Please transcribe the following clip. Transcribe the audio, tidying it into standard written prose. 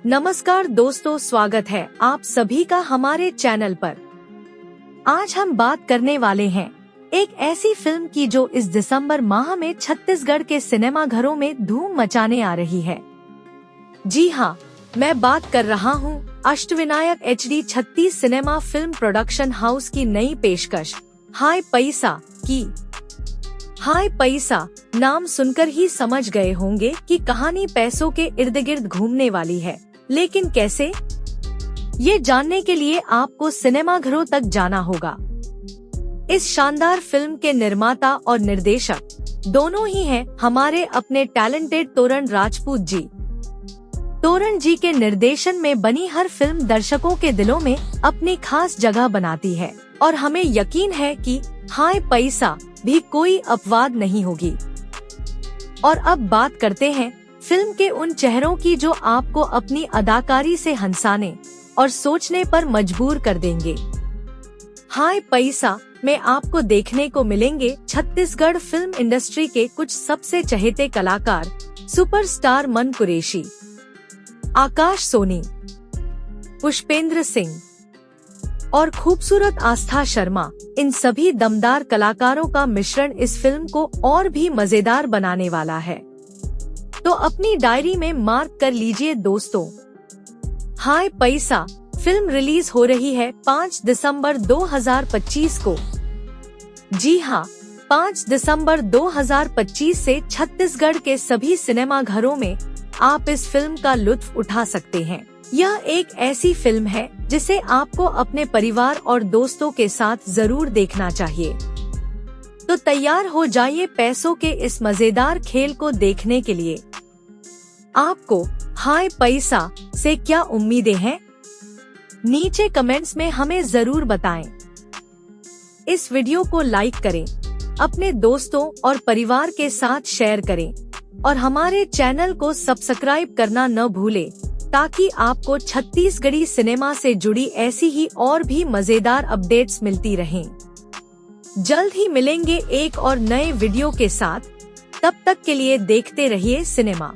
नमस्कार दोस्तों, स्वागत है आप सभी का हमारे चैनल पर। आज हम बात करने वाले हैं एक ऐसी फिल्म की जो इस दिसंबर माह में छत्तीसगढ़ के सिनेमा घरों में धूम मचाने आ रही है। जी हाँ, मैं बात कर रहा हूँ Ashtavinayak HD 36 cinema film production house की नई पेशकश हाय पैसा की। हाय पैसा नाम सुनकर ही समझ गए होंगे कि कहानी पैसों के इर्द गिर्द घूमने वाली है, लेकिन कैसे? ये जानने के लिए आपको सिनेमा घरों तक जाना होगा। इस शानदार फिल्म के निर्माता और निर्देशक दोनों ही हैं हमारे अपने टैलेंटेड तोरण राजपूत जी। तोरण जी के निर्देशन में बनी हर फिल्म दर्शकों के दिलों में अपनी खास जगह बनाती है और हमें यकीन है कि हाय पैसा भी कोई अपवाद नहीं होगी। और अब बात करते हैं फिल्म के उन चेहरों की जो आपको अपनी अदाकारी से हंसाने और सोचने पर मजबूर कर देंगे। हाय पैसा में आपको देखने को मिलेंगे छत्तीसगढ़ फिल्म इंडस्ट्री के कुछ सबसे चहेते कलाकार सुपरस्टार मन कुरैशी, आकाश सोनी, पुष्पेंद्र सिंह और खूबसूरत आस्था शर्मा। इन सभी दमदार कलाकारों का मिश्रण इस फिल्म को और भी मजेदार बनाने वाला है, तो अपनी डायरी में मार्क कर लीजिए दोस्तों। हाय पैसा फिल्म रिलीज हो रही है 5 दिसंबर 2025 को। जी हाँ, 5 दिसंबर 2025 से छत्तीसगढ़ के सभी सिनेमा घरों में आप इस फिल्म का लुत्फ उठा सकते हैं। यह एक ऐसी फिल्म है जिसे आपको अपने परिवार और दोस्तों के साथ जरूर देखना चाहिए। तो तैयार हो जाइए पैसों के इस मजेदार खेल को देखने के लिए। आपको हाय पैसा से क्या उम्मीदें हैं? नीचे कमेंट्स में हमें जरूर बताएं। इस वीडियो को लाइक करें, अपने दोस्तों और परिवार के साथ शेयर करें और हमारे चैनल को सब्सक्राइब करना न भूलें, ताकि आपको छत्तीसगढ़ी सिनेमा से जुड़ी ऐसी ही और भी मजेदार अपडेट्स मिलती रहें। जल्द ही मिलेंगे एक और नए वीडियो के साथ। तब तक के लिए देखते रहिए सिनेमा।